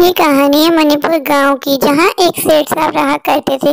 ये कहानी है मणिपुर गांव की, जहां एक सेठ साहब रहा करते थे।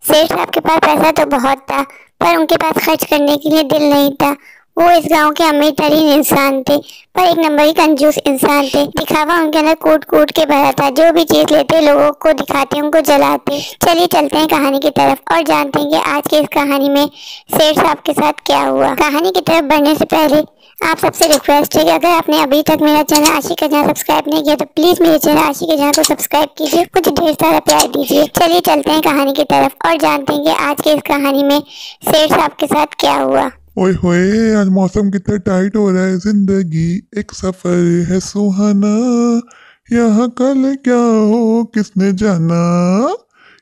सेठ साहब के पास पैसा तो बहुत था, पर उनके पास खर्च करने के लिए दिल नहीं था। वो इस गांव के अमीर तरीन इंसान थे, पर एक नंबर ही कंजूस इंसान थे। दिखावा उनके अंदर कूट कूट के भरा था। जो भी चीज लेते लोगों को दिखाते, उनको जलाते। चलिए चलते हैं कहानी की तरफ और जानते हैं कि आज की इस कहानी में सेठ साहब के साथ क्या हुआ। कहानी की तरफ बढ़ने से पहले आप सबसे रिक्वेस्ट है कि अगर आपने अभी तक मेरा चैनल आशिक का जहां सब्सक्राइब नहीं किया तो प्लीज मेरे चैनल आशिक का जहां को सब्सक्राइब कीजिए, मुझे ढेर सारा प्यार दीजिए। चलिए चलते हैं कहानी की तरफ और जानते हैं कि आज की इस कहानी में सेठ साहब के साथ क्या हुआ। ओए होए, आज मौसम कितना टाइट हो रहा है। जिंदगी एक सफर है सुहाना, यहाँ कल क्या हो किसने जाना।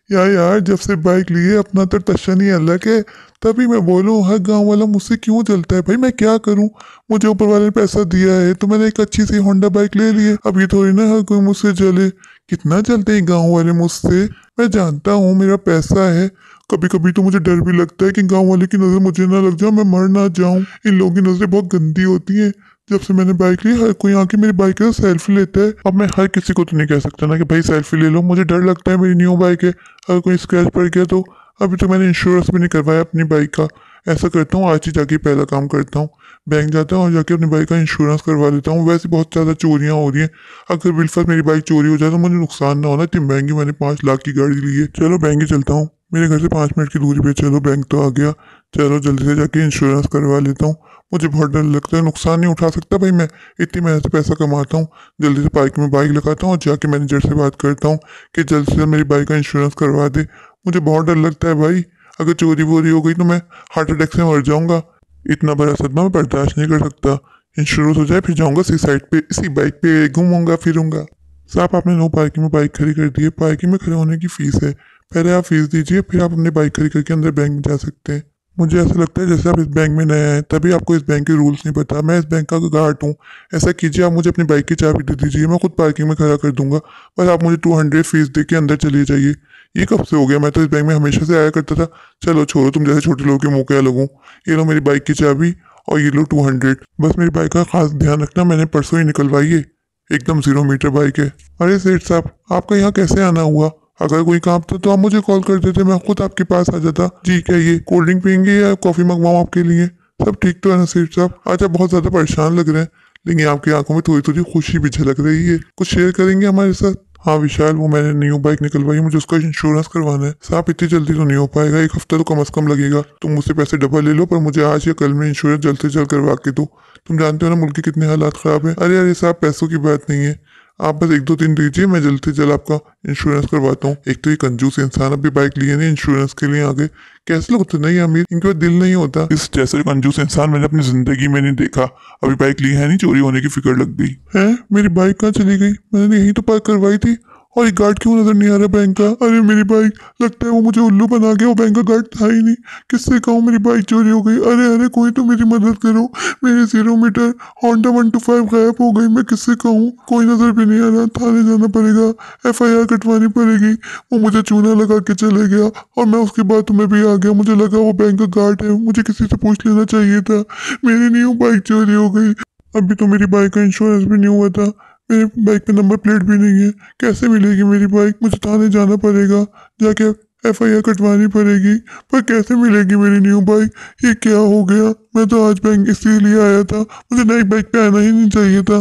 यार जब से बाइक लिए अपना तो टशन ही अलग है। तभी मैं बोलूँ हर गांव वाला मुझसे क्यों चलता है। भाई मैं क्या करूँ, मुझे ऊपर वाले ने पैसा दिया है तो मैंने एक अच्छी सी होंडा बाइक ले ली है। अब ये थोड़ी ना हर कोई मुझसे चले। कितना चलते हैं गांव वाले मुझसे। मैं जानता हूँ मेरा पैसा है। कभी कभी तो मुझे डर भी लगता है कि गांव वाले की नज़र मुझे ना लग जाए, मैं मर ना जाऊं। इन लोगों की नज़रें बहुत गंदी होती हैं। जब से मैंने बाइक ली हर कोई आके मेरी बाइक का सेल्फी लेता है। अब मैं हर किसी को तो नहीं कह सकता ना कि भाई सेल्फी ले लो, मुझे डर लगता है, मेरी न्यू बाइक है, अगर कोई स्क्रैच पड़ गया तो। अभी तो मैंने इंश्योरेंस भी नहीं करवाया अपनी बाइक का। ऐसा करता हूँ आज ही जाके पहला काम करता हूँ, बैंक जाता हूँ और जाके अपनी बाइक का इंश्योरेंस करवा लेता हूँ। वैसे बहुत ज़्यादा चोरियाँ हो रही हैं, अगर बिलफर्ज मेरी बाइक चोरी हो जाए तो मुझे नुकसान ना होना। इतनी महंगी मैंने 5 लाख की गाड़ी ली है। चलो बैंक ही चलता हूँ, मेरे घर से 5 मिनट की दूरी पे। चलो बैंक तो आ गया। चलो जल्दी से जाके इंश्योरेंस करवा लेता हूँ। मुझे बहुत डर लगता है, नुकसान नहीं उठा सकता भाई मैं, इतनी मेहनत से पैसा कमाता हूँ। जल्दी से पार्किंग में बाइक लगाता हूँ और जाके मैनेजर से बात करता हूँ कि जल्द से जल्द मेरी बाइक का इंश्योरेंस करवा दे। मुझे बहुत डर लगता है भाई, अगर चोरी वोरी हो गई तो मैं हार्ट अटैक से मर जाऊंगा। इतना बड़ा सदमा मैं बर्दाश्त नहीं कर सकता। इंश्योरेंस हो जाए फिर जाऊंगा सी साइड पे, इसी बाइक पे घूमूंगा फिरूंगा। साहब आपने नो पार्किंग में बाइक खड़ी कर दी है, पार्किंग में खड़े होने की फीस है, पहले आप फीस दीजिए फिर आप अपनी बाइक खड़ी करके अंदर बैंक में जा सकते हैं। मुझे ऐसा लगता है जैसे आप इस बैंक में नए हैं तभी आपको इस बैंक के रूल्स नहीं पता। मैं इस बैंक का गार्ड हूँ। ऐसा कीजिए आप मुझे अपनी बाइक की चाबी दे दीजिए, मैं खुद पार्किंग में खड़ा कर दूंगा, बस आप मुझे 200 फीस दे के अंदर चलिए जाइए। ये कब से हो गया, मैं तो इस बैंक में हमेशा से आया करता था। चलो छोड़ो, तुम जैसे छोटे लोगों के मुँह क्या लगूँ। ये लो मेरी बाइक की चाबी और ये लो 200। बस मेरी बाइक का खास ध्यान रखना, मैंने परसों ही निकलवाई है, एकदम 0 मीटर बाइक है। अरे सेठ साहब आपका यहाँ कैसे आना हुआ, अगर कोई काम था तो आप मुझे कॉल कर देते, मैं खुद आपके पास आ जाता। जी क्या ये कोल्ड ड्रिंक पियेंगे या कॉफ़ी मंगवाऊँ आपके लिए। सब ठीक तो है ना सेठ साहब। आज आप बहुत ज़्यादा परेशान लग रहे हैं, लेकिन आपकी आंखों में थोड़ी थोड़ी खुशी भी झलक रही है। कुछ शेयर करेंगे हमारे साथ। हाँ विशाल, वो मैंने न्यू बाइक निकलवाई है, मुझे उसका इंश्योरेंस करवाना है। साहब इतनी जल्दी तो नहीं हो पाएगा, एक हफ्ता तो कम से कम लगेगा। तुम मुझसे पैसे डबल ले लो, पर मुझे आज या कल में इंश्योरेंस जल्द से जल्द करवा के दो। तुम जानते हो ना मुल्क के कितने हालात ख़राब हैं। अरे साहब पैसों की बात नहीं है, आप बस 1-2 दिन दीजिए, मैं जल्द से जल्द आपका इंश्योरेंस करवाता हूँ। एक तो ये कंजूस इंसान अभी बाइक लिए नहीं इंश्योरेंस के लिए आगे। कैसे लोग इतने नहीं अमीर, इनके पास दिल नहीं होता। इस जैसे कंजूस इंसान मैंने अपनी जिंदगी में नहीं देखा। अभी बाइक ली है नहीं, चोरी होने की फिक्र लग गई है। मेरी बाइक कहाँ चली गई, मैंने यहीं तो पार्क करवाई थी। और ये गार्ड क्यों नजर नहीं आ रहा बैंक का। अरे मेरी बाइक, लगता है वो मुझे उल्लू बना गया, वो बैंक का गार्ड था ही नहीं। किससे कहूँ मेरी बाइक चोरी हो गई। अरे कोई तो मेरी मदद करो, मेरी 0 मीटर होंडा 125 गायब हो गई। मैं किससे कहूँ, कोई नजर भी नहीं आ रहा। थाने जाना पड़ेगा, FIR कटवानी पड़ेगी। वो मुझे चूना लगा के चले गया और मैं उसके बाद तुम्हें भी आ गया। मुझे लगा वो बैंक का गार्ड है, मुझे किसी से पूछ लेना चाहिए था। मेरी न्यू बाइक चोरी हो गई। अभी तो मेरी बाइक का इंश्योरेंस भी नहीं हुआ था, मेरी बाइक पे नंबर प्लेट भी नहीं है। कैसे मिलेगी मेरी बाइक, मुझे थाने जाना पड़ेगा, जाके FIR कटवानी पड़ेगी। पर कैसे मिलेगी मेरी न्यू बाइक, ये क्या हो गया। मैं तो आज बैंक इसीलिए आया था, मुझे नई बाइक पे आना ही नहीं चाहिए था।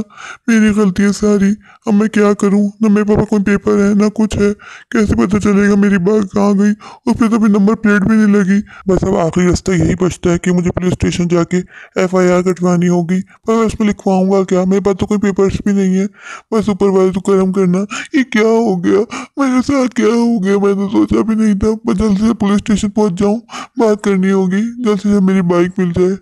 मेरी गलती है सारी। अब मैं क्या करूं, ना मेरे पापा कोई पेपर है ना कुछ है, कैसे पता चलेगा मेरी बाइक कहाँ गई। उस पर तो भी नंबर प्लेट भी नहीं लगी। बस अब आखिरी रास्ता यही बचता है कि मुझे पुलिस स्टेशन जाके FIR कटवानी होगी। पर मैं उसमें लिखवाऊंगा क्या, मेरे पास तो कोई पेपर्स भी नहीं है। बस ऊपर वाले तो कर्म करना। ये क्या हो गया, मेरे साथ क्या हो गया, मैंने सोचा भी नहीं था। मैं जल्दी से पुलिस स्टेशन पहुंच जाऊं, बात करनी होगी, जल्द से जल्द मेरी बाइक मिल जाए।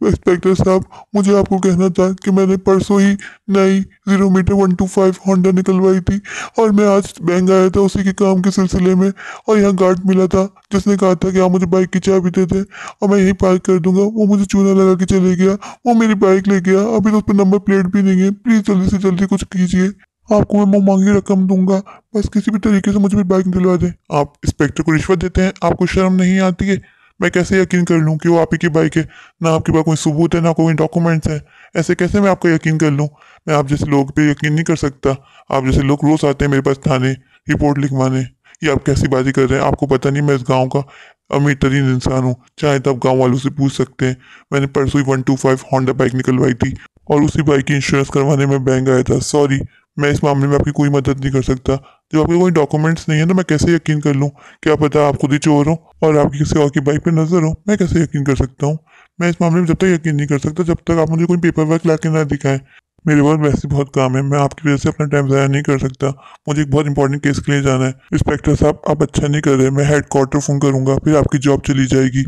इंस्पेक्टर साहब, मुझे आपको कहना था कि मैंने परसों ही नई 0 मीटर 125 होंडा निकलवाई थी और मैं आज बैंक आया था उसी के काम के सिलसिले में। और यहाँ गार्ड मिला था जिसने कहा था कि आप मुझे बाइक की चाबी दे दे और मैं यहीं पार्क कर दूंगा। वो मुझे चूना लगा के चले गया, वो मेरी बाइक ले गया। अभी तो उस पर नंबर प्लेट भी नहीं है। प्लीज़ जल्दी से जल्दी कुछ कीजिए, आपको मैं मुँह मांगी रकम दूंगा, बस किसी भी तरीके से मुझे मेरी बाइक दिलवा दें। आप इंस्पेक्टर को रिश्वत देते हैं, आपको शर्म नहीं आती है। मैं कैसे यकीन कर लूँ कि वो आप ही की बाइक है, ना आपके पास कोई सबूत है ना कोई डॉक्यूमेंट्स है। ऐसे कैसे मैं आपका यकीन कर लूँ? मैं आप जैसे लोग पे यकीन नहीं कर सकता। आप जैसे लोग रोज आते हैं मेरे पास थाने रिपोर्ट लिखवाने। ये आप कैसी बातें कर रहे हैं? आपको पता नहीं मैं इस गांव का अमीर तरीन इंसान हूँ। चाहे तो आप गाँव वालों से पूछ सकते हैं। मैंने परसों ही 125 होंडा बाइक निकलवाई थी और उसी बाइक की इंश्योरेंस करवाने में बैंक आया था। सॉरी, मैं इस मामले में आपकी कोई मदद नहीं कर सकता। जब आपके कोई डॉक्यूमेंट्स नहीं है तो मैं कैसे यकीन कर लूँ? क्या पता आप खुद ही चोर हो और आपकी किसी और की बाइक पे नजर हो। मैं कैसे यकीन कर सकता हूँ? मैं इस मामले में जब तक यकीन नहीं कर सकता जब तक आप मुझे कोई पेपर वर्क ला के ना दिखाएं। मेरे पास वैसे बहुत काम है, मैं आपकी वजह से अपना टाइम ज़ाया नहीं कर सकता। मुझे एक बहुत इंपॉर्टेंट केस के लिए जाना है। इंस्पेक्टर साहब, आप अच्छा नहीं कर रहे। मैं हेड क्वार्टर फ़ोन करूंगा, फिर आपकी जॉब चली जाएगी।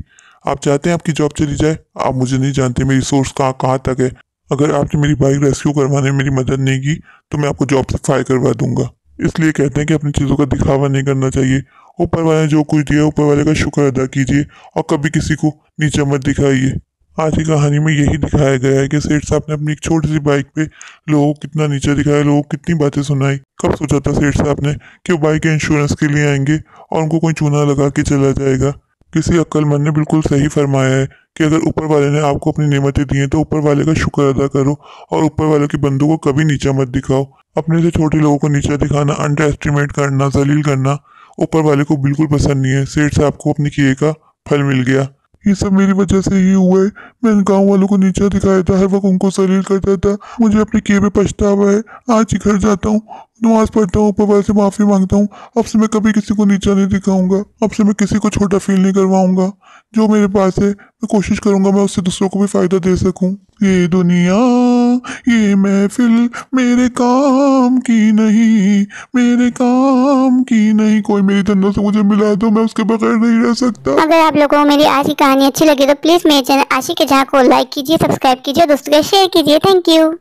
आप चाहते हैं आपकी जॉब चली जाए? आप मुझे नहीं जानते मेरी सोर्स कहाँ कहाँ तक है। अगर आपने मेरी बाइक रेस्क्यू करवाने में मेरी मदद नहीं की तो मैं आपको जॉब से फायर करवा दूंगा। इसलिए कहते हैं कि अपनी चीज़ों का दिखावा नहीं करना चाहिए। ऊपर वाले ने जो कुछ दिया ऊपर वाले का शुक्र अदा कीजिए और कभी किसी को नीचा मत दिखाइए। आज की कहानी में यही दिखाया गया है कि सेठ साहब ने अपनी एक छोटी सी बाइक पे लोगों को कितना नीचा दिखाया, लोगों को कितनी बातें सुनाई। कब सोचा था सेठ साहब ने कि वो बाइक के इंश्योरेंस के लिए आएंगे और उनको कोई चूना लगा के चला जाएगा। किसी अक्लमंद ने बिल्कुल सही फरमाया है कि अगर ऊपर वाले ने आपको अपनी नेमतें दी हैं तो ऊपर वाले का शुक्र अदा करो और ऊपर वाले के बंदों को कभी नीचा मत दिखाओ। अपने से छोटे लोगों को नीचा दिखाना, अंडर एस्टिमेट करना, जलील करना ऊपर वाले को बिल्कुल पसंद नहीं है। सेठ साहब को अपने किए का फल मिल गया। ये सब मेरी वजह से ही हुआ है। मैंने गांव वालों को नीचा दिखाया था, हर वक्त उनको जलील करता था। मुझे अपने किए पे पछतावा है। आज ही घर जाता हूँ, नमाज पढ़ता हूँ, ऊपर वाले से माफी मांगता हूँ। अब से मैं कभी किसी को नीचा नहीं दिखाऊंगा। अब से मैं किसी को छोटा फील नहीं करवाऊंगा। जो मेरे पास है मैं कोशिश करूंगा मैं उससे दूसरों को भी फायदा दे सकूं। ये दुनिया, ये महफिल मेरे काम की नहीं, मेरे काम की नहीं। कोई मेरी धंधा से मुझे मिला दो, मैं उसके बगैर नहीं रह सकता। अगर आप लोगों को मेरी आज की कहानी अच्छी लगी तो प्लीज़ मेरे चैनल आशिक के जहाँ को लाइक कीजिए, सब्सक्राइब कीजिए, दोस्तों के साथ शेयर कीजिए। Thank you.